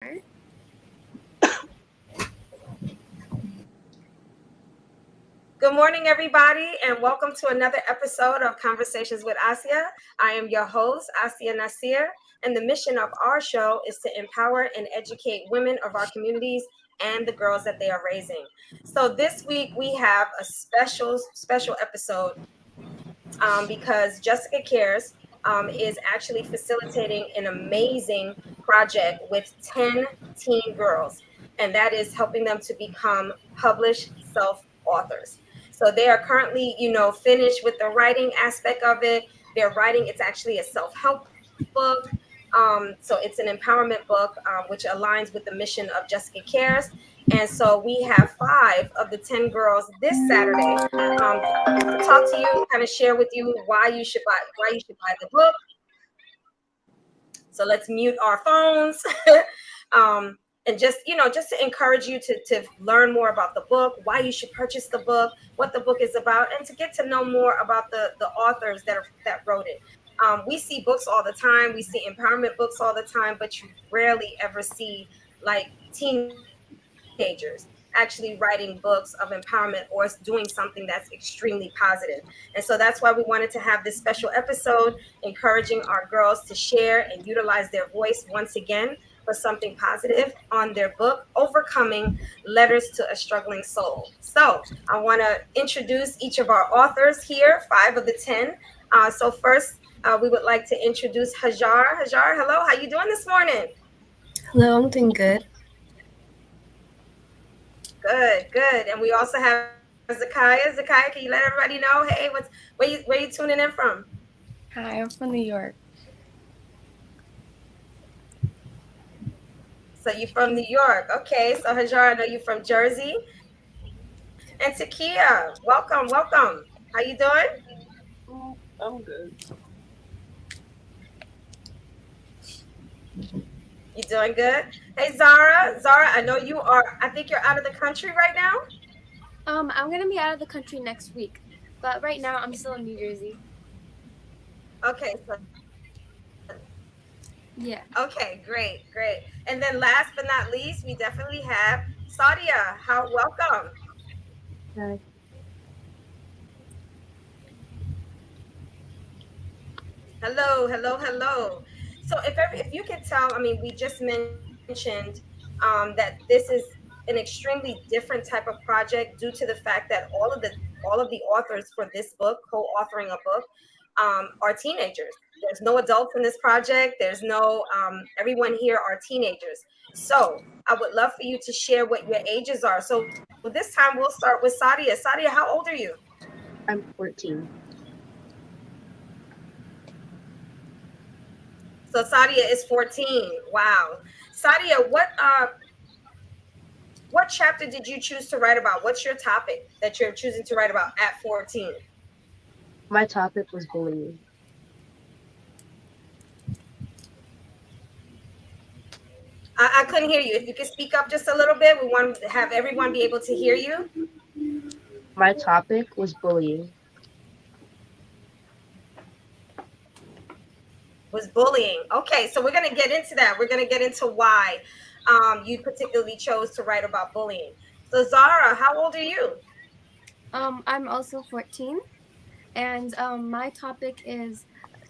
Good morning, everybody, and welcome to another episode of Conversations with Asiya. I am your host, Asiya Nasir, and the mission of our show is to empower and educate women of our communities and the girls that they are raising. So this week we have a special episode because Jessica Cares is actually facilitating an amazing project with 10 teen girls, and that is helping them to become published self-authors. So they are currently, finished with the writing aspect of it. They're writing, it's actually a self-help book. So it's an empowerment book, which aligns with the mission of Jessica Cares. And so we have 5 of the 10 girls this Saturday to talk to you, kind of share with you why you should buy the book. So let's mute our phones. And just to encourage you to learn more about the book, why you should purchase the book, what the book is about, and to get to know more about the authors that wrote it. We see books all the time, we see empowerment books all the time, but you rarely ever see like teenagers actually writing books of empowerment or doing something that's extremely positive. And so that's why we wanted to have this special episode, encouraging our girls to share and utilize their voice once again for something positive on their book, Overcoming Letters to a Struggling Soul. So I want to introduce each of our authors here, 5 of the 10. So first, we would like to introduce Hajaar. Hajaar, hello, how you doing this morning? Hello, I'm doing good. Good. And we also have Zakiyah. Zakiyah, can you let everybody know, hey, where you tuning in from? Hi, I'm from New York. So you're from New York. Okay, so Hajaar, I know you're from Jersey. And Taqiyah, welcome. How you doing? I'm good. You doing good? Hey, Zara, I know I think you're out of the country right now. I'm gonna be out of the country next week, but right now I'm still in New Jersey. Okay, so Yeah. okay, great. And then last but not least, we definitely have Saadiyah. Welcome. Hi. Hello. So if you could tell, I mean, we just mentioned that this is an extremely different type of project due to the fact that all of the authors for this book, co-authoring a book, are teenagers. There's no adults in this project. There's no everyone here are teenagers. So I would love for you to share what your ages are. So this time we'll start with Saadiyah. Saadiyah, how old are you? I'm 14. So Saadiyah is 14. Wow. Saadiyah, what chapter did you choose to write about? What's your topic that you're choosing to write about at 14? My topic was bullying. I couldn't hear you. If you could speak up just a little bit, we want to have everyone be able to hear you. My topic was bullying. Was bullying. Okay, so we're going to get into that. We're going to get into why you particularly chose to write about bullying. So Zara, how old are you? I'm also 14, and my topic is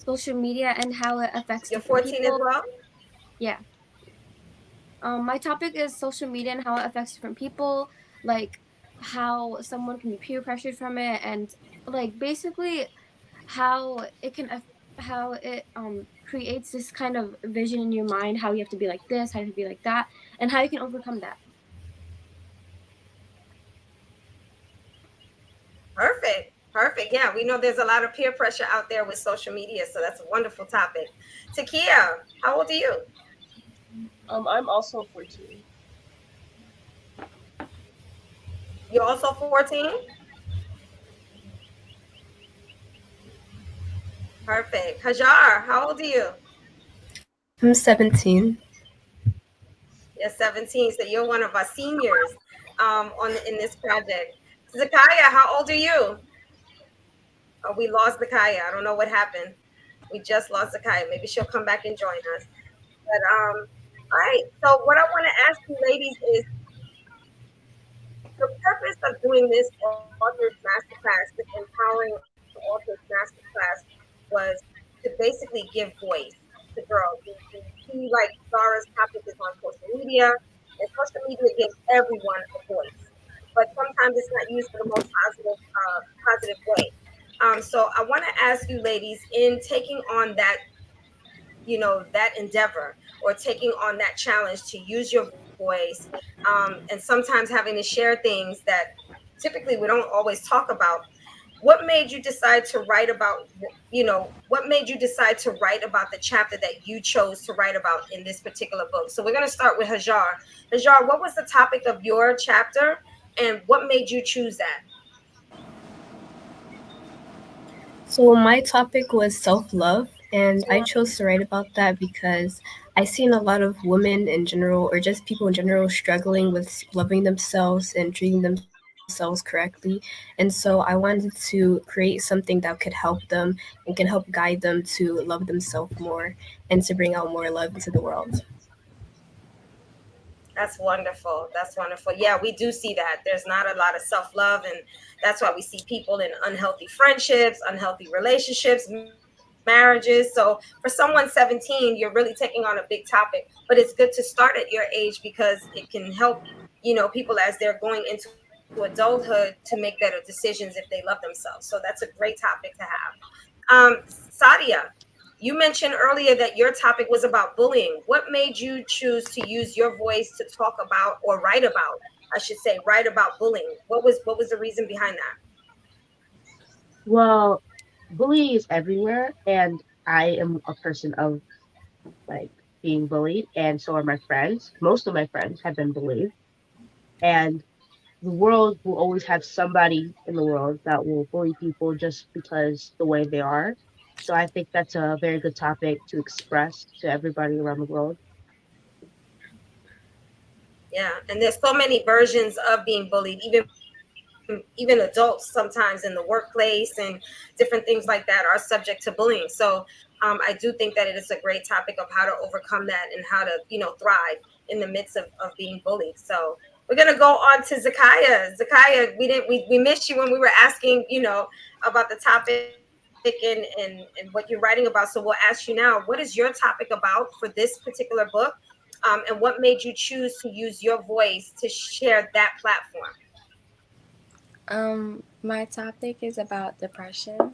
social media and how it affects You're different 14 people. as well? Yeah. My topic is social media and how it affects different people, like how someone can be peer pressured from it, and like basically how it can how it creates this kind of vision in your mind, how you have to be like this, how you have to be like that, and how you can overcome that. Perfect. Yeah, we know there's a lot of peer pressure out there with social media, so that's a wonderful topic. Taqiyah, how old are you? I'm also 14. You're also 14? Perfect. Hajaar, how old are you? I'm 17. You're 17, so you're one of our seniors in this project. Zakiyah, how old are you? Oh, we lost Zakiyah. I don't know what happened. We just lost Zakiyah. Maybe she'll come back and join us. But All right. So what I want to ask you ladies is the purpose of doing this author's masterclass, this empowering author's masterclass, was to basically give voice to girls. We see like Zara's topic is on social media, and social media gives everyone a voice, but sometimes it's not used for the most positive way. So I want to ask you, ladies, in taking on that endeavor or taking on that challenge to use your voice, and sometimes having to share things that typically we don't always talk about. What made you decide to write about, what made you decide to write about the chapter that you chose to write about in this particular book? So we're going to start with Hajar. Hajar, what was the topic of your chapter and what made you choose that? So my topic was self-love, and I chose to write about that because I seen a lot of women in general, or just people in general, struggling with loving themselves and treating themselves correctly. And so I wanted to create something that could help them and can help guide them to love themselves more and to bring out more love into the world. That's wonderful. That's wonderful. Yeah, we do see that. There's not a lot of self love. And that's why we see people in unhealthy friendships, unhealthy relationships, marriages. So for someone 17, you're really taking on a big topic. But it's good to start at your age because it can help, people as they're going into adulthood to make better decisions if they love themselves. So that's a great topic to have. Sadia, you mentioned earlier that your topic was about bullying. What made you choose to use your voice to talk about or write about, I should say, write about bullying? What was the reason behind that? Well, bullying is everywhere, and I am a person of like being bullied, and so are my friends. Most of my friends have been bullied, and the world will always have somebody in the world that will bully people just because the way they are. So I think that's a very good topic to express to everybody around the world. Yeah, and there's so many versions of being bullied, even adults sometimes in the workplace and different things like that are subject to bullying. So I do think that it is a great topic of how to overcome that and how to thrive in the midst of being bullied. So we're gonna go on to Zakiyah. Zakiyah, we missed you when we were asking about the topic and what you're writing about. So we'll ask you now, what is your topic about for this particular book? And what made you choose to use your voice to share that platform? My topic is about depression,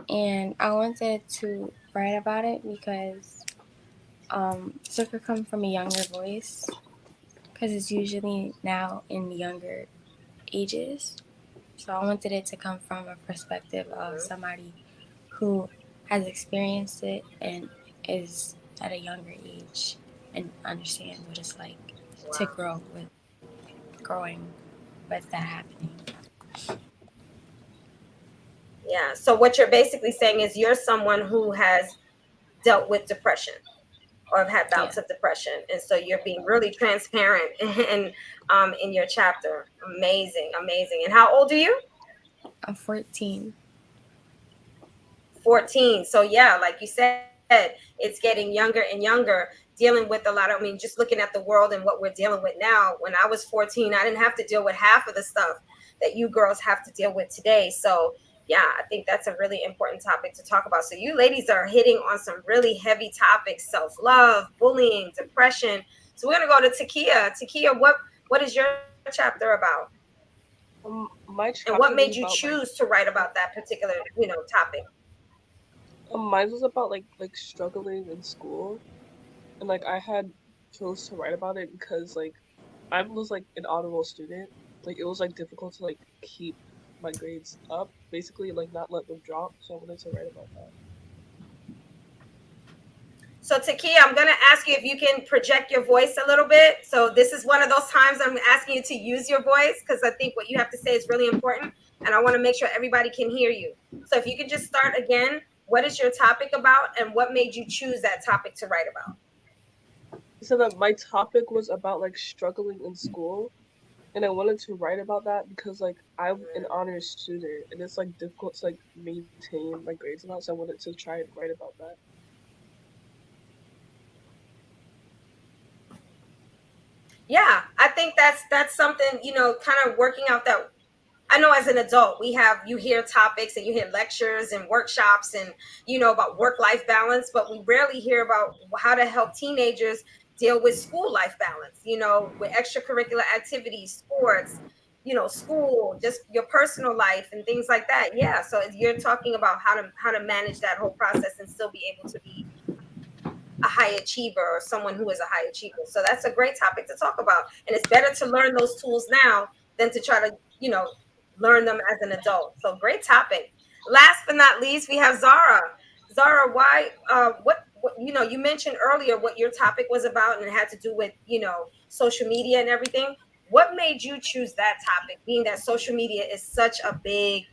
and I wanted to write about it because so it could come from a younger voice, because it's usually now in younger ages. So I wanted it to come from a perspective of Mhm. somebody who has experienced it and is at a younger age and understand what it's like to Wow. growing with that happening. Yeah. So what you're basically saying is you're someone who has dealt with depression or have had Yeah, bouts of depression, and so you're being really transparent in your chapter. Amazing, amazing. And how old are you? I'm 14. 14. So yeah, like you said, it's getting younger and younger, dealing with a lot of, I mean, just looking at the world and what we're dealing with now. When I was 14, I didn't have to deal with half of the stuff that you girls have to deal with today. So yeah, I think that's a really important topic to talk about. So you ladies are hitting on some really heavy topics: self-love, bullying, depression. So we're gonna go to Taqiyah. Taqiyah, what is your chapter about? My And what chapter made was you about choose to write about that particular, topic? mine was about like struggling in school, and like I had chose to write about it because like I was like an honorable student. Like it was like difficult to like keep my grades up, basically like not let them drop. So I wanted to write about that. So Takia, I'm gonna ask you if you can project your voice a little bit. So this is one of those times I'm asking you to use your voice because I think what you have to say is really important, and I want to make sure everybody can hear you. So if you can just start again, what is your topic about, and what made you choose that topic to write about? So that my topic was about like struggling in school, and I wanted to write about that because like I'm an honors student, and it's like difficult to like maintain my grades and all. So I wanted to try and write about that. Yeah, I think that's something, kind of working out that. I know as an adult, you hear topics and you hear lectures and workshops and, about work-life balance, but we rarely hear about how to help teenagers deal with school life balance, with extracurricular activities, sports, school, just your personal life and things like that. Yeah. So you're talking about how to manage that whole process and still be able to be a high achiever or someone who is a high achiever. So that's a great topic to talk about. And it's better to learn those tools now than to try to, learn them as an adult. So great topic. Last but not least, we have Zara. Zara, why what you mentioned earlier what your topic was about and it had to do with, social media and everything. What made you choose that topic, being that social media is such a big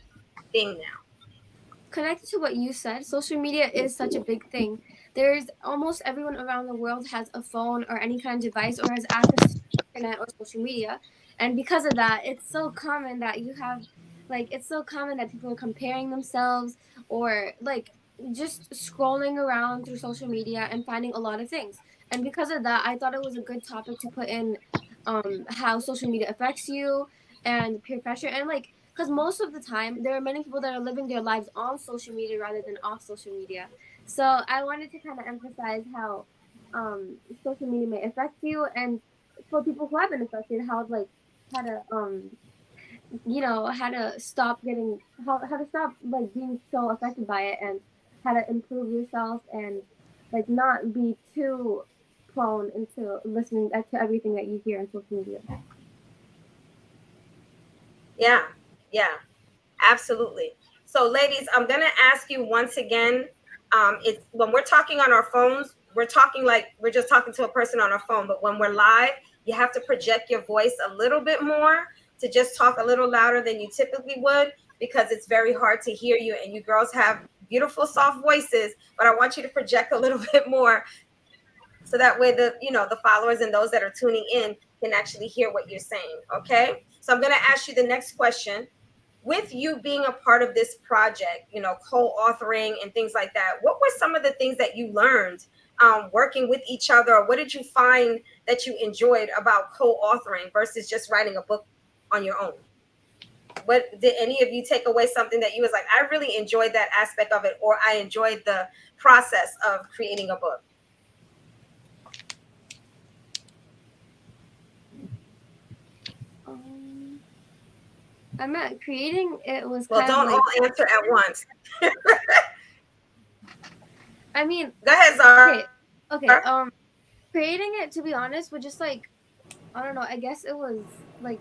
thing now? Connected to what you said, social media is such a big thing. There's almost everyone around the world has a phone or any kind of device or has access to internet or social media. And because of that, it's so common that it's so common that people are comparing themselves or just scrolling around through social media and finding a lot of things. And because of that, I thought it was a good topic to put in, how social media affects you and peer pressure and because most of the time there are many people that are living their lives on social media rather than off social media. So I wanted to kind of emphasize how social media may affect you, and for people who have been affected, how to how to stop how to stop being so affected by it, and how to improve yourself and not be too prone into listening to everything that you hear on social media. Yeah. Yeah. Absolutely. So, ladies, I'm going to ask you once again. It's when we're talking on our phones, we're talking like we're just talking to a person on our phone. But when we're live, you have to project your voice a little bit more to just talk a little louder than you typically would because it's very hard to hear you. And you girls have beautiful, soft voices, but I want you to project a little bit more so that way the followers and those that are tuning in can actually hear what you're saying. Okay. So I'm going to ask you the next question. With you being a part of this project, co-authoring and things like that, what were some of the things that you learned working with each other? Or what did you find that you enjoyed about co-authoring versus just writing a book on your own? What did any of you take away something that you was like, I really enjoyed that aspect of it, or I enjoyed the process of creating a book? um I'm at creating it was Well, kind of don't like, all answer at once. I mean, Go ahead, Zara. okay, okay, creating it, to be honest, was just I don't know, I guess it was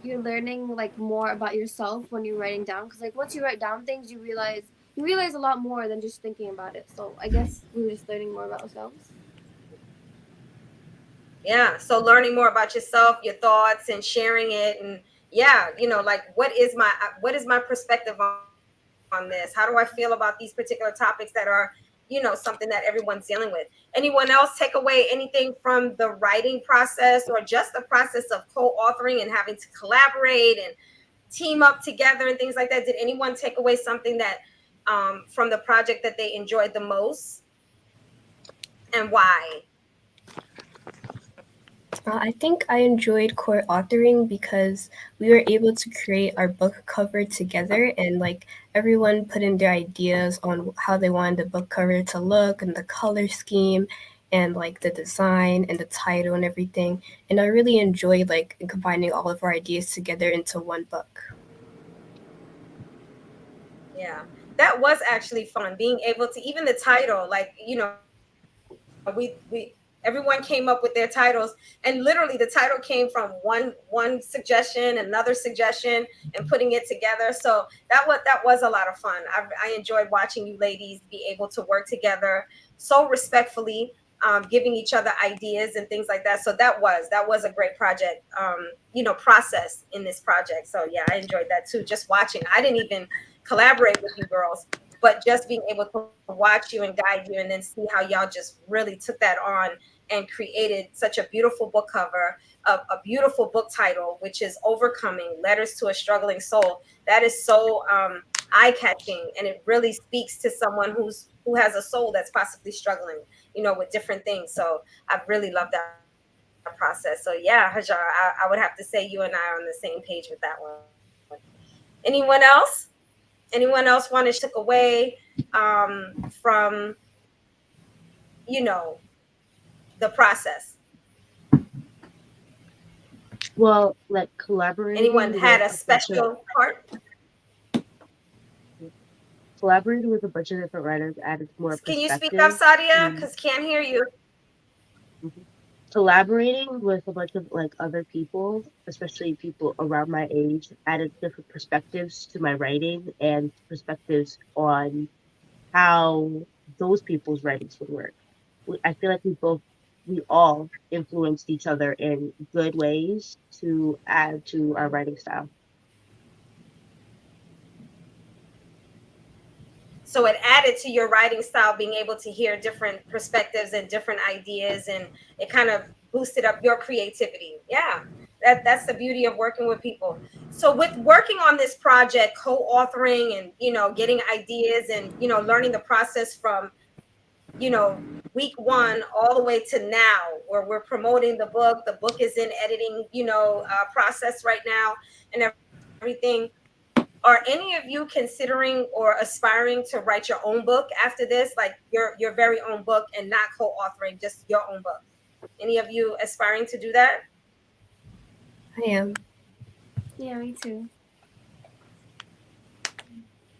you're learning more about yourself when you're writing down, because once you write down things, you realize a lot more than just thinking about it. So I guess we were just learning more about ourselves. Yeah, so learning more about yourself, your thoughts, and sharing it. And yeah, like what is my perspective on this? How do I feel about these particular topics that are, something that everyone's dealing with? Anyone else take away anything from the writing process or just the process of co-authoring and having to collaborate and team up together and things like that? Did anyone take away something that from the project that they enjoyed the most, and why? I think I enjoyed core authoring because we were able to create our book cover together, and everyone put in their ideas on how they wanted the book cover to look and the color scheme and the design and the title and everything. And I really enjoyed combining all of our ideas together into one book. Yeah, that was actually fun being able to, even the title, we everyone came up with their titles, and literally the title came from one suggestion, another suggestion, and putting it together. So that was a lot of fun. I enjoyed watching you ladies be able to work together so respectfully, giving each other ideas and things like that. So that was a great project, process in this project. So yeah, I enjoyed that too. Just watching, I didn't even collaborate with you girls, but just being able to watch you and guide you and then see how y'all just really took that on and created such a beautiful book cover, a beautiful book title, which is Overcoming Letters to a Struggling Soul. That is so eye-catching, and it really speaks to someone who has a soul that's possibly struggling, with different things. So I really love that book. process. So yeah, Hajar, I would have to say you and I are on the same page with that one. Anyone else? Anyone else want to share took away from you know the process? Well, like Anyone collaborating had with a a bunch of special part? collaborating with a bunch of different writers added more Can you speak up, perspective Sadia? to Because can't hear you. mhm. Collaborating with a bunch of like other people, especially people around my age, added different perspectives to my writing and perspectives on how those people's writings would work. I feel like we all influenced each other in good ways to add to our writing style. So it added to your writing style, being able to hear different perspectives and different ideas, and it kind of boosted up your creativity. Yeah, that's the beauty of working with people. So with working on this project, co-authoring and getting ideas and learning the process from week one all the way to now, where we're promoting the book is in editing process right now and everything. Are any of you considering or aspiring to write your own book after this, like your very own book, and not co-authoring, just your own book? Any of you aspiring to do that? I am. Yeah, me too.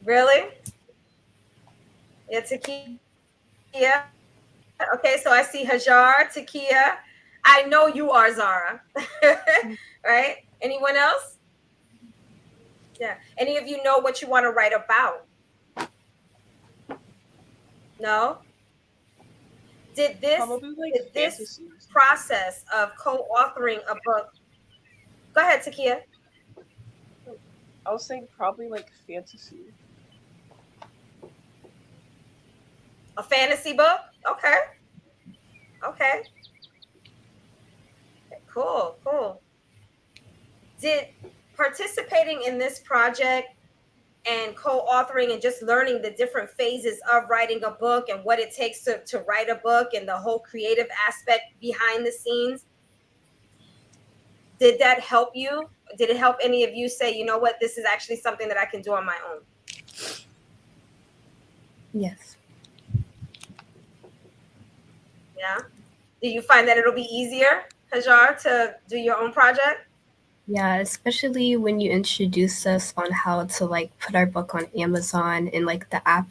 Really? Yeah, Takia. Okay, so I see Hajar, Takia. I know you are Zara. Right? Anyone else? Yeah. Any of you know what you want to write about? No? Probably like Did this fantasies. process of co-authoring a book? Go ahead, Takia. I was saying probably like fantasy. A fantasy book? Okay. Okay. Cool. Cool. Did participating in this project and co-authoring and just learning the different phases of writing a book and what it takes to write a book and the whole creative aspect behind the scenes, did that help you? Did it help any of you say, you know what, this is actually something that I can do on my own? Yes. Yeah. Do you find that it'll be easier, Hajar, to do your own project? Yeah, especially when you introduce us on how to like put our book on Amazon and like the Yeah.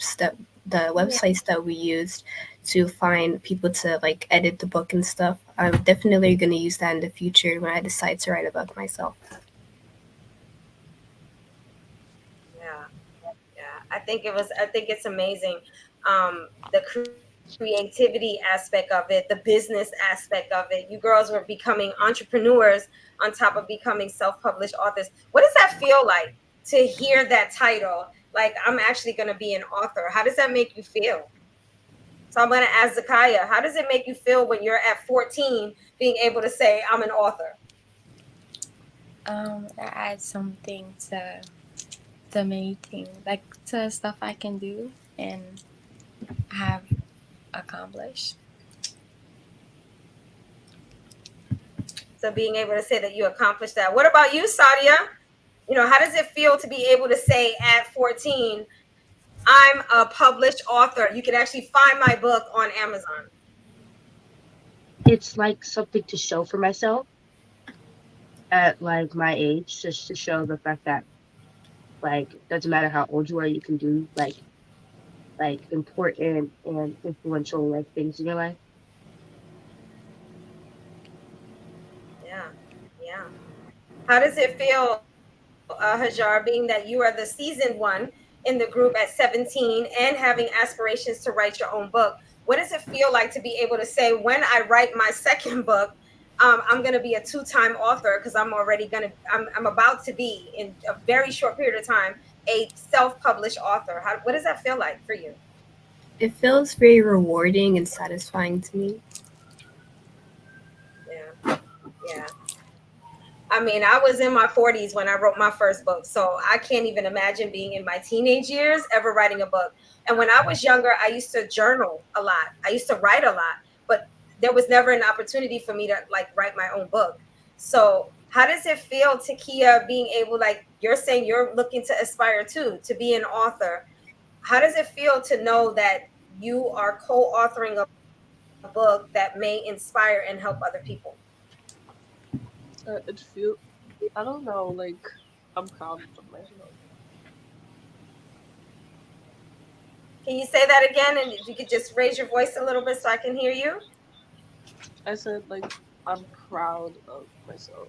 websites that we used to find people to like edit the book and stuff. I'm definitely going to use that in the future when I decide to write a book myself. Yeah. Yeah, I think it's amazing. The creativity aspect of it, the business aspect of it. You girls were becoming entrepreneurs on top of becoming self-published authors. What does that feel like to hear that title? Like, I'm actually going to be an author. How does that make you feel? So I'm going to ask Zakiyah, how does it make you feel when you're at 14 being able to say, I'm an author? That adds something to the many things, like to stuff I can do and have accomplished. So being able to say that you accomplished that. What about you, Sadia? How does it feel to be able to say at 14, I'm a published author? You can actually find my book on Amazon. It's like something to show for myself at like my age, just to show the fact that like doesn't matter how old you are, you can do like important and influential like things in your life. Yeah, yeah. How does it feel, Hajar, being that you are the seasoned one in the group at 17 and having aspirations to write your own book? What does it feel like to be able to say, when I write my second book, I'm going to be a two-time author, because I'm about to be, in a very short period of time, a self-published author? What does that feel like for you? It feels very rewarding and satisfying to me. Yeah, yeah. I mean, I was in my 40s when I wrote my first book, so I can't even imagine being in my teenage years ever writing a book. And when I was younger, I used to journal a lot. I used to write a lot, but there was never an opportunity for me to like write my own book. So how does it feel, Taqiyah, being able, like you're saying, you're looking to aspire to be an author? How does it feel to know that you are co-authoring a book that may inspire and help other people? It feel I don't know, like I'm proud of myself. Can you say that again? And if you could just raise your voice a little bit so I can hear you. I said like I'm proud of myself.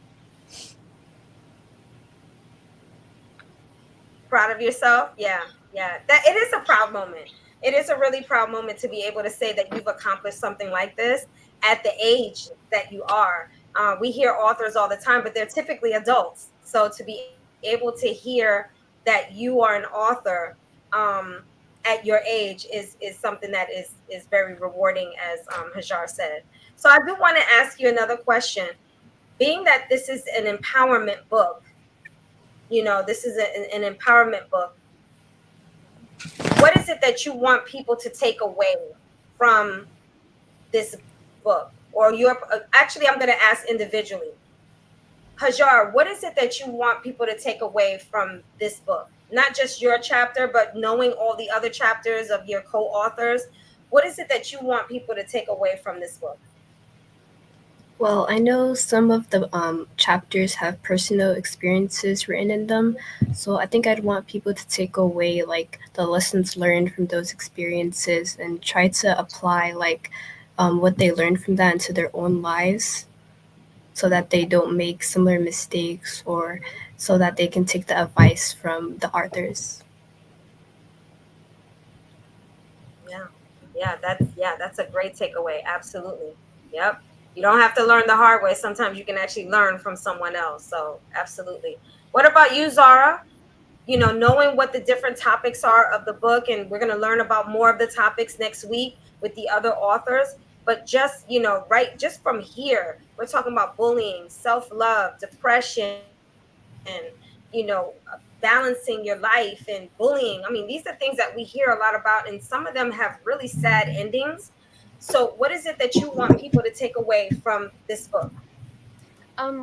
Proud of yourself? Yeah, yeah. That it is a proud moment. It is a really proud moment to be able to say that you've accomplished something like this at the age that you are. We hear authors all the time, but they're typically adults. So to be able to hear that you are an author um, at your age is something that is very rewarding, as Hajar said. So I do want to ask you another question. Being that this is an empowerment book, this is an empowerment book, what is it that you want people to take away from this book? Or your actually, I'm going to ask individually. Hajar, what is it that you want people to take away from this book? Not just your chapter, but knowing all the other chapters of your co-authors. What is it that you want people to take away from this book? Well, I know some of the chapters have personal experiences written in them, so I think I'd want people to take away like the lessons learned from those experiences and try to apply like what they learned from that into their own lives, so that they don't make similar mistakes or so that they can take the advice from the authors. Yeah. Yeah, that's a great takeaway. Absolutely. Yep. You don't have to learn the hard way. Sometimes you can actually learn from someone else. So, absolutely. What about you, Zara? Knowing what the different topics are of the book, and we're going to learn about more of the topics next week with the other authors. But just, right, just from here, we're talking about bullying, self-love, depression, balancing your life and bullying. I mean, these are things that we hear a lot about, and some of them have really sad endings. So what is it that you want people to take away from this book?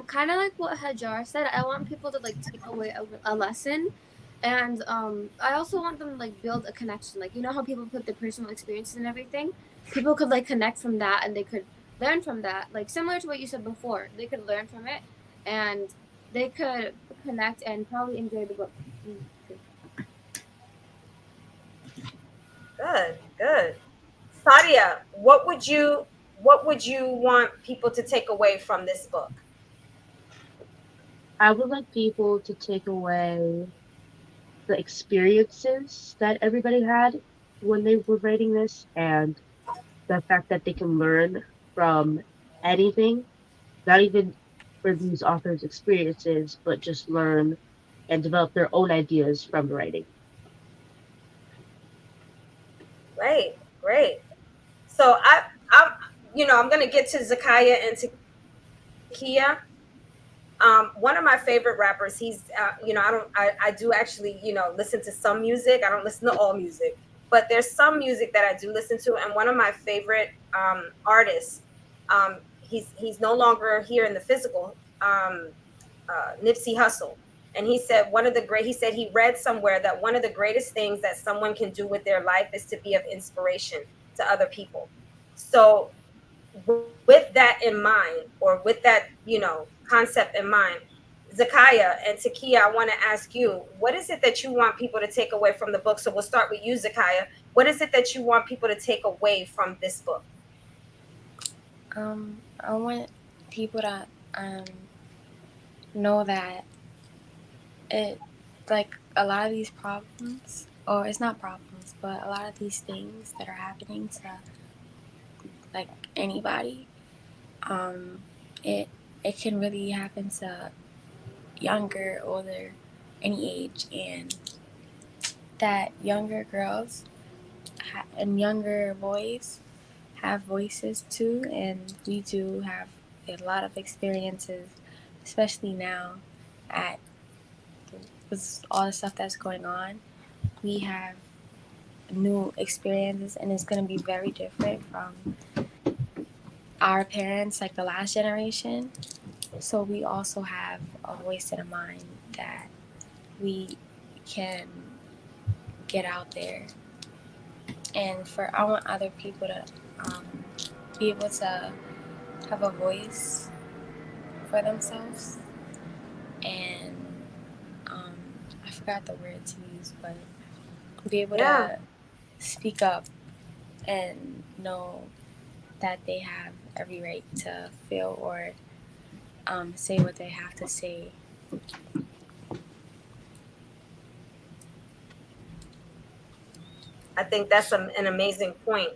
Kind of like what Hajar said, I want people to like take away a lesson, and I also want them to like build a connection. Like, you know how people put their personal experiences and everything, people could like connect from that, and they could learn from that. Like similar to what you said before, they could learn from it, and they could connect and probably enjoy the book. Good, good. Sadia, what would you want people to take away from this book? I would like people to take away the experiences that everybody had when they were writing this, and the fact that they can learn from anything, not even for these authors' experiences, but just learn and develop their own ideas from writing. Great, great. So I'm gonna get to Zakiyah and Taqiyah. One of my favorite rappers. I do actually, listen to some music. I don't listen to all music, but there's some music that I do listen to. And one of my favorite artists, he's no longer here in the physical. Nipsey Hussle, and he said he said he read somewhere that one of the greatest things that someone can do with their life is to be of inspiration to other people. So with that in mind, or with that, concept in mind, Zakiyah and Taqiyah, I want to ask you, what is it that you want people to take away from the book? So we'll start with you, Zakiyah. What is it that you want people to take away from this book? I want people to know that it, like, a lot of these problems, or it's not problems, but a lot of these things that are happening to like anybody, um, it it can really happen to younger, older, any age, and that younger girls and younger boys have voices too, and we do have a lot of experiences, especially now at with all the stuff that's going on. We have new experiences, and it's going to be very different from our parents, like the last generation. So we also have a voice in a mind that we can get out there. And for I want other people to be able to have a voice for themselves and um, I forgot the word to use, but be able Yeah. to speak up and know that they have every right to feel or say what they have to say. I think that's an amazing point.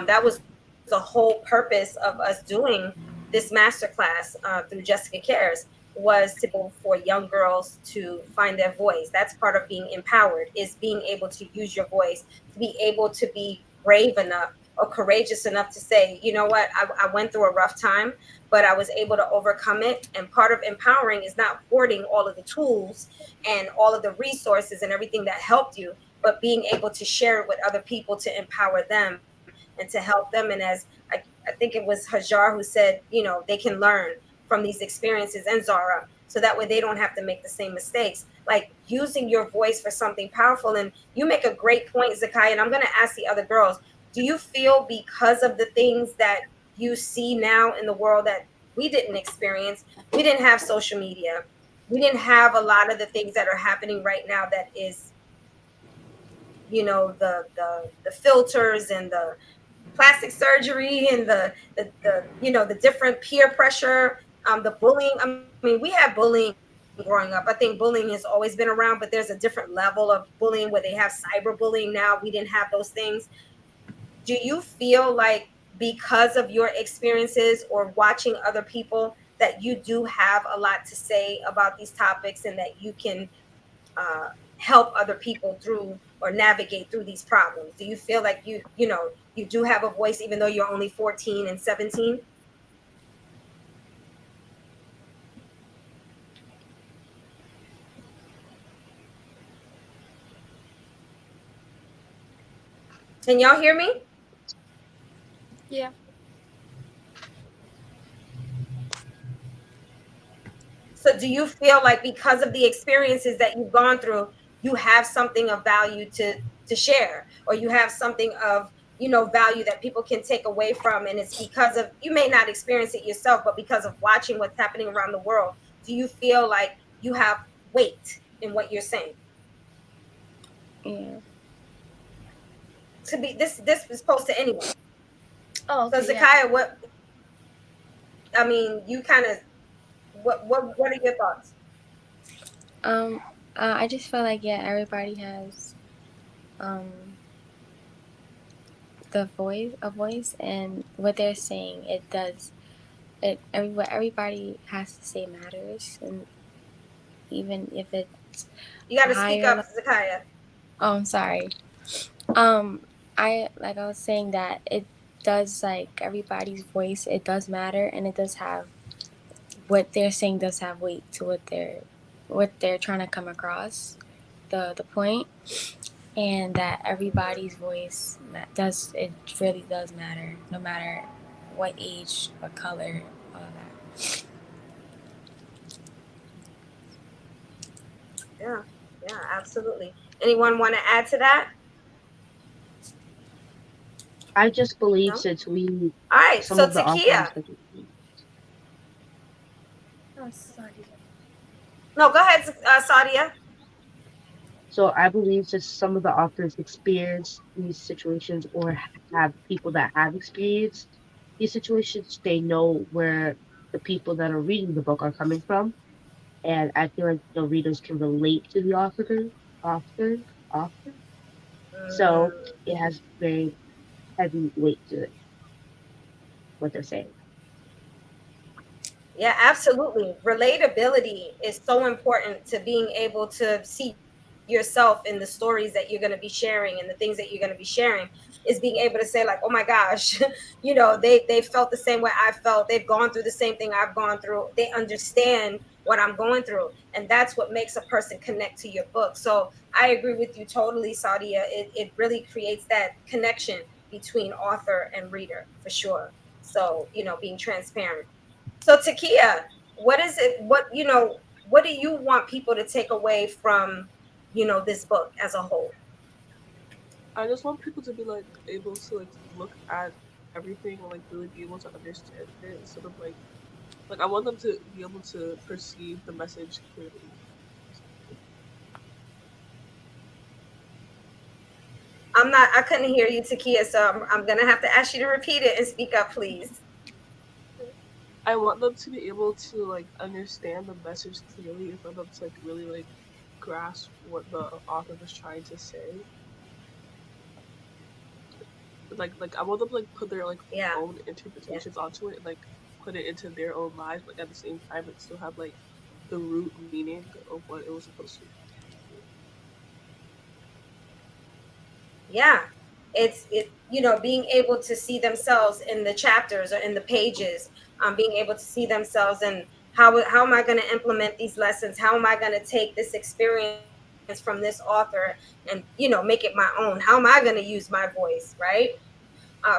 That was the whole purpose of us doing this masterclass through Jessica Cares, was to be able for young girls to find their voice. That's part of being empowered, is being able to use your voice, to be able to be brave enough or courageous enough to say, you know what, I went through a rough time, but I was able to overcome it. And part of empowering is not hoarding all of the tools and all of the resources and everything that helped you, but being able to share it with other people to empower them and to help them. And as I think it was Hajar who said, they can learn from these experiences, and Zara, so that way they don't have to make the same mistakes. Like using your voice for something powerful. And you make a great point, Zakiyah, and I'm going to ask the other girls, do you feel because of the things that you see now in the world that we didn't experience, we didn't have social media, we didn't have a lot of the things that are happening right now, that is, the filters and the plastic surgery and the different peer pressure, the bullying. I mean, we had bullying growing up. I think bullying has always been around, but there's a different level of bullying where they have cyberbullying now. We didn't have those things. Do you feel like because of your experiences or watching other people that you do have a lot to say about these topics, and that you can help other people through or navigate through these problems? Do you feel like you do have a voice even though you're only 14 and 17? Can y'all hear me? Yeah. So do you feel like because of the experiences that you've gone through, you have something of value to share, or you have something of value that people can take away from, and it's because of, you may not experience it yourself, but because of watching what's happening around the world, do you feel like you have weight in what you're saying? Yeah. To be this is posed to anyone. Oh, So okay, yeah. Zakiyah, what, I mean, you kind of, what are your thoughts? Um, I just feel like yeah, everybody has um a voice, and what they're saying, it does what everybody has to say matters, and even if it's You got a to speak higher up, level. Zakiyah. Oh, I'm sorry. Um, I was saying that it does, like everybody's voice, it does matter, and it does have what they're saying does have weight to what they're trying to come across, the point, and that everybody's voice does, it really does matter, no matter what age, what color, all of that. Yeah, yeah, absolutely. Anyone want to add to that? I just believe No. since we All right. some So of the Taqiyah. authors that Oh, sorry. No, go ahead, Saadiyah. so I believe since some of the authors experience these situations or have people that have experienced these situations, they know where the people that are reading the book are coming from, and I feel like the readers can relate to the author, author. So Mm. it has very heavy weight to it, what they're saying. Yeah, absolutely. Relatability is so important to being able to see yourself in the stories that you're going to be sharing and the things that you're going to be sharing, is being able to say like, oh my gosh, they felt the same way I felt. They've gone through the same thing I've gone through. They understand what I'm going through. And that's what makes a person connect to your book. So I agree with you totally, Sadia. It really creates that connection between author and reader for sure. So, being transparent. So, Takia, what is it? What do you want people to take away from, this book as a whole? I just want people to be like able to like look at everything and like really be able to understand it instead of like I want them to be able to perceive the message clearly. I couldn't hear you, Takia, so I'm going to have to ask you to repeat it and speak up, please. I want them to be able to like understand the message clearly and for them to like really like grasp what the author was trying to say. Like I want them to like put their like Yeah. own Yeah. interpretations onto it and like put it into their own lives, but at the same time like still have like the root meaning of what it was supposed to be. Yeah. It's being able to see themselves in the chapters or in the pages, being able to see themselves and how am I going to implement these lessons? How am I going to take this experience from this author and, make it my own? How am I going to use my voice, right?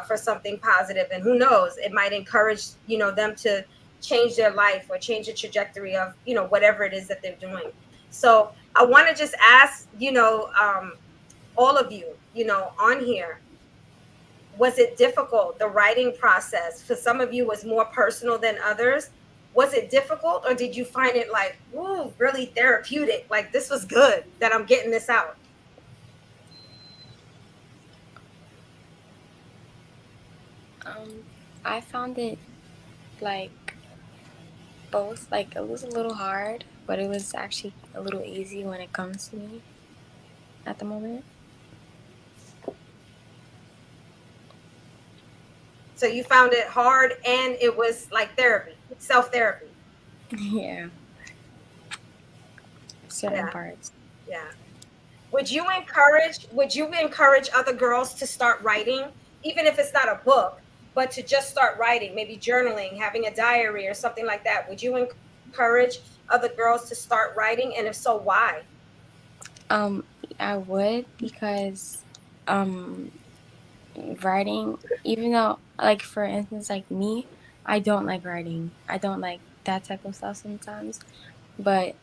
For something positive, and who knows, it might encourage them to change their life or change the trajectory of whatever it is that they're doing. So I want to just ask all of you on here, was it difficult, the writing process? For some of you was more personal than others. Was it difficult, or did you find it like, ooh, really therapeutic, like this was good that I'm getting this out? I found it like both. Like it was a little hard, but it was actually a little easy when it comes to me at the moment. So you found it hard and it was like therapy, self therapy. Yeah, certain Yeah. parts. Yeah. Would you encourage other girls to start writing, even if it's not a book, but to just start writing, maybe journaling, having a diary or something like that? Would you encourage other girls to start writing, and if so, why? Um, I would because um writing, even though like for instance like me, I don't like writing. I don't like that type of stuff sometimes. But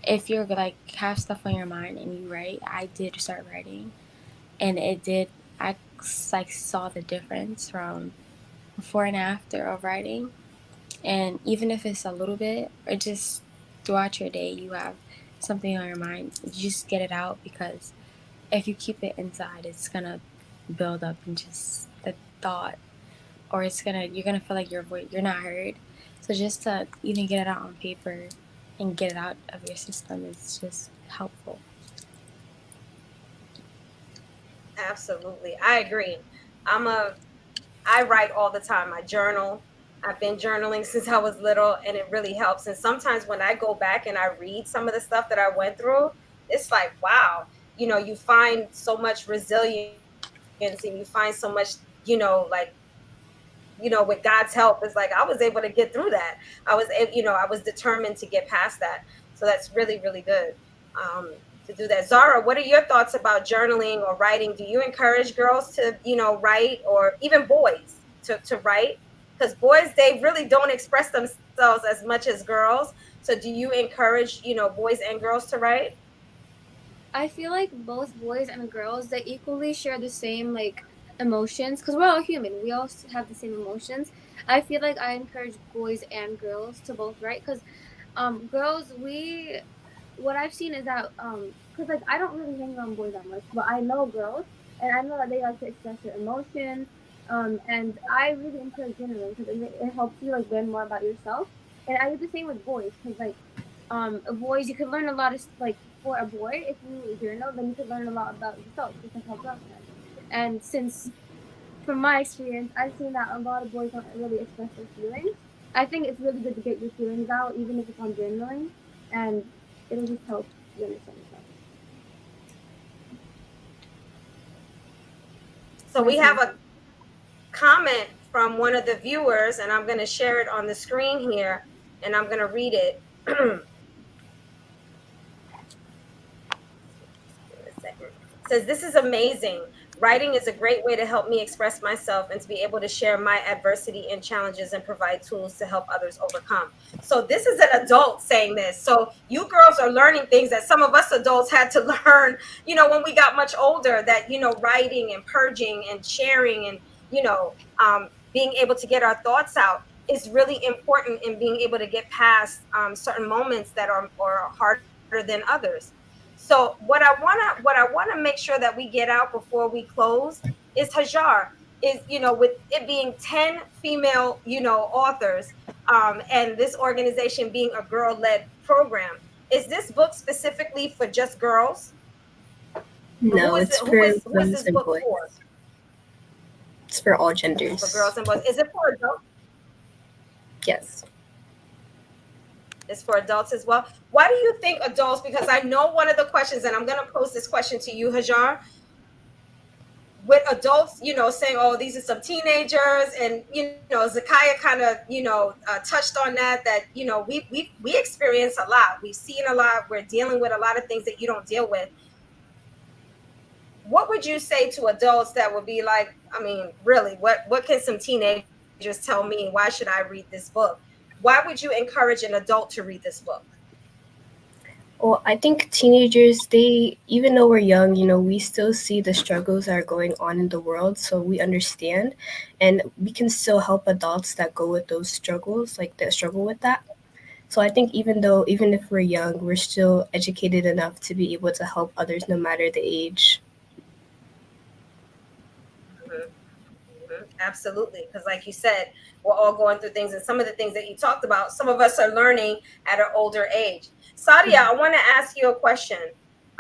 if you're like have stuff on your mind and you write, I did start writing, and it did. I like saw the difference from before and after of writing, and even if it's a little bit or just throughout your day, you have something on your mind. You just get it out because if you keep it inside, it's gonna build up and just the thought, or you're gonna feel like you're not heard. So just to even get it out on paper and get it out of your system is just helpful. Absolutely, I agree. I write all the time. I journal. I've been journaling since I was little, and it really helps. And sometimes when I go back and I read some of the stuff that I went through, it's like, wow, you find so much resilience, and you find so much, like, with God's help, it's like I was able to get through that. I was determined to get past that. So that's really, really good, to do that. Zara, what are your thoughts about journaling or writing? Do you encourage girls to, write, or even boys to write? Because boys, they really don't express themselves as much as girls. So do you encourage, boys and girls to write? I feel like both boys and girls, they equally share the same like emotions because we're all human. We all have the same emotions. I feel like I encourage boys and girls to both write because girls, we what I've seen is that because like I don't really hang around boys that much, but I know girls and I know that they like to express their emotions. And I really encourage journaling because it helps you like learn more about yourself. And I do the same with boys because like boys you can learn a lot of like for a boy if you journal then you can learn a lot about yourself just like how girls can. And since from my experience I've seen that a lot of boys don't really express their feelings. I think it's really good to get your feelings out even if it's on journaling, and it'll just help you understand yourself. So we That's have my a comment from one of the viewers, and I'm going to share it on the screen here, and I'm going to read it. Says, this is amazing. Writing is a great way to help me express myself and to be able to share my adversity and challenges and provide tools to help others overcome. So this is an adult saying this. So you girls are learning things that some of us adults had to learn, when we got much older, that, writing and purging and sharing and, being able to get our thoughts out is really important in being able to get past certain moments that are harder than others. So what I want to make sure that we get out before we close is Hajar is, with it being 10 female, authors, and this organization being a girl-led program. Is this book specifically for just girls? No, it's for Who is girls this and book boys. for? It's for all It's for girls genders. and boys. Is it for adults? Yes. Is for adults as well. Why do you think adults? Because I know one of the questions, and I'm going to pose this question to you, Hajar. With adults, saying, "Oh, these are some teenagers," and Zakiyah kind of, touched on that. We experience a lot. We've seen a lot. We're dealing with a lot of things that you don't deal with. What would you say to adults that would be like, I mean, really, what can some teenagers tell me? Why should I read this book? Why would you encourage an adult to read this book? Well, I think teenagers, they, even though we're young, we still see the struggles that are going on in the world. So we understand and we can still help adults that go with those struggles, like that struggle with that. So I think even if we're young, we're still educated enough to be able to help others no matter the age. Mhm. Absolutely. Because, like you said, we're all going through things. And some of the things that you talked about, some of us are learning at an older age. Saadiyah, I want to ask you a question.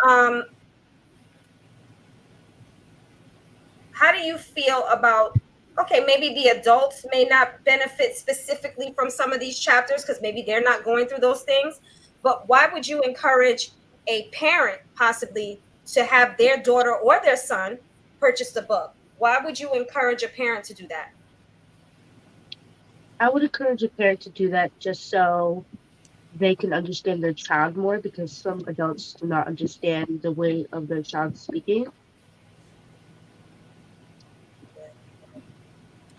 Um, how do you feel about, okay, maybe the adults may not benefit specifically from some of these chapters because maybe they're not going through those things. But why would you encourage a parent possibly to have their daughter or their son purchase the book? Why would you encourage a parent to do that? I would encourage a parent to do that just so they can understand their child more because some adults do not understand the way of their child speaking.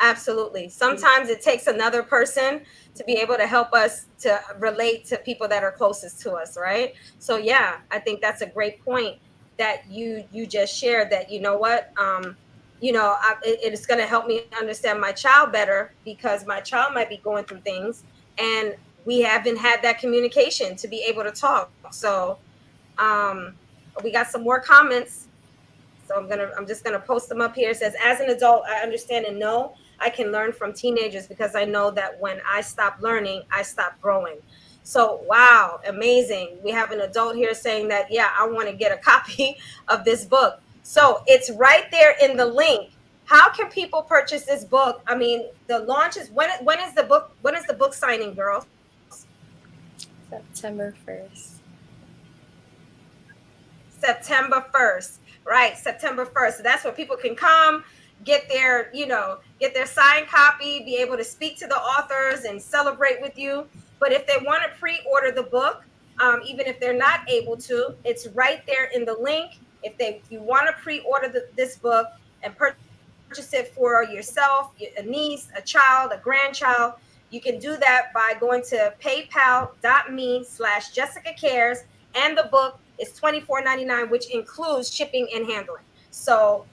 Absolutely. Sometimes it takes another person to be able to help us to relate to people that are closest to us, right? So yeah, I think that's a great point that you just shared. That it is going to help me understand my child better because my child might be going through things, and we haven't had that communication to be able to talk. So um, we got some more comments. So I'm just gonna post them up here. It says, as an adult, I understand and know I can learn from teenagers because I know that when I stop learning, I stop growing. So wow, amazing. We have an adult here saying that, yeah, I want to get a copy of this book. So it's right there in the link. How can people purchase this book? I mean, the launch is when is the book signing, girls? September 1st. September 1st. Right, September 1st. So that's where people can come, get their signed copy, be able to speak to the authors and celebrate with you. But if they want to pre-order the book, even if they're not able to, it's right there in the link. If you want to pre-order this book and purchase it for yourself, a niece, a child, a grandchild, you can do that by going to paypal.me/Jessica Cares, and the book is $24.99, which includes shipping and handling. So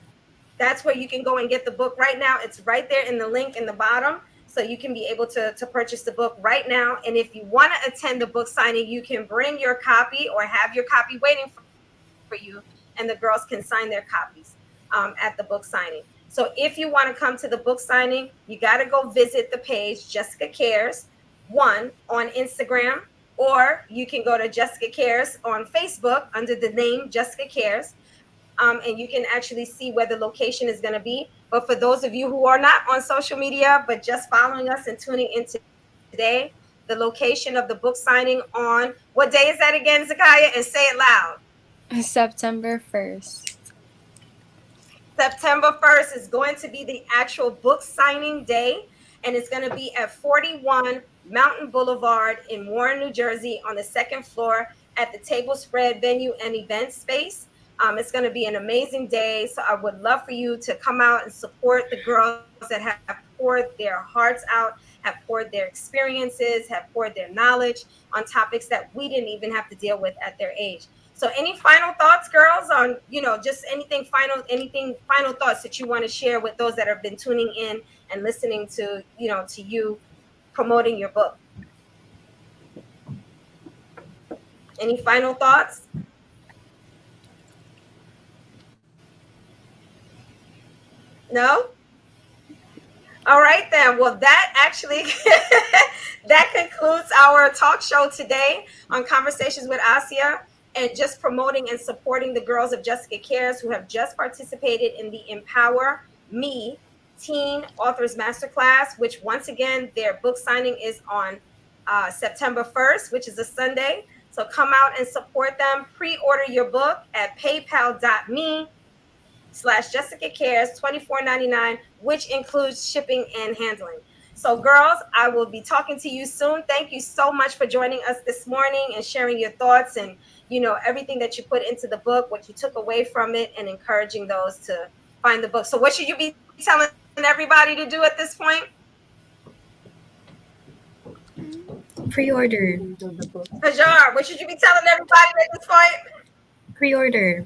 that's where you can go and get the book right now. It's right there in the link in the bottom. So you can be able to purchase the book right now. And if you want to attend the book signing, you can bring your copy or have your copy waiting for you, and the girls can sign their copies at the book signing. So if you want to come to the book signing, you got to go visit the page Jessica Cares one on Instagram, or you can go to Jessica Cares on Facebook under the name Jessica Cares, and you can actually see where the location is going to be. But for those of you who are not on social media, but just following us and tuning in today, the location of the book signing on what day is that again, Zakiyah? And say it loud. September 1st. September 1st is going to be the actual book signing day, and it's going to be at 41 Mountain Boulevard in Warren, New Jersey, on the second floor at the Table Spread Venue and Event Space. It's going to be an amazing day. So I would love for you to come out and support the girls that have poured their hearts out, have poured their experiences, have poured their knowledge on topics that we didn't even have to deal with at their age. So any final thoughts, girls, on, just anything final thoughts that you want to share with those that have been tuning in and listening to you promoting your book? Any final thoughts? No? All right then. Well, that actually that concludes our talk show today on Conversations with Asiya, and just promoting and supporting the girls of Jessica Cares who have just participated in the Empower Me Teen Authors Masterclass, which once again their book signing is on September 1st, which is a Sunday. So come out and support them. Pre-order your book at paypal.me/Jessica Cares 24.99, which includes shipping and handling. So, girls, I will be talking to you soon. Thank you so much for joining us this morning and sharing your thoughts and everything that you put into the book, what you took away from it, and encouraging those to find the book. So, what should you be telling everybody to do at this point? Pre-order. The book. Hajar, what should you be telling everybody at this point? Pre-order.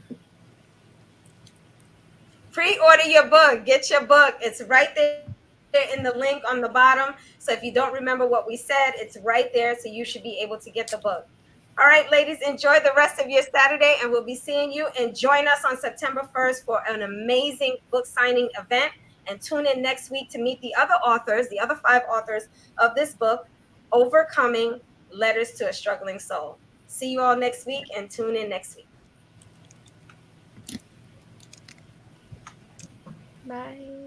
Pre-order your book. Get your book. It's right there in the link on the bottom. So if you don't remember what we said, it's right there. So you should be able to get the book. All right, ladies, enjoy the rest of your Saturday, and we'll be seeing you. And join us on September 1st for an amazing book signing event. And tune in next week to meet the other authors, the other 5 authors of this book, Overcoming Letters to a Struggling Soul. See you all next week, and tune in next week. Bye.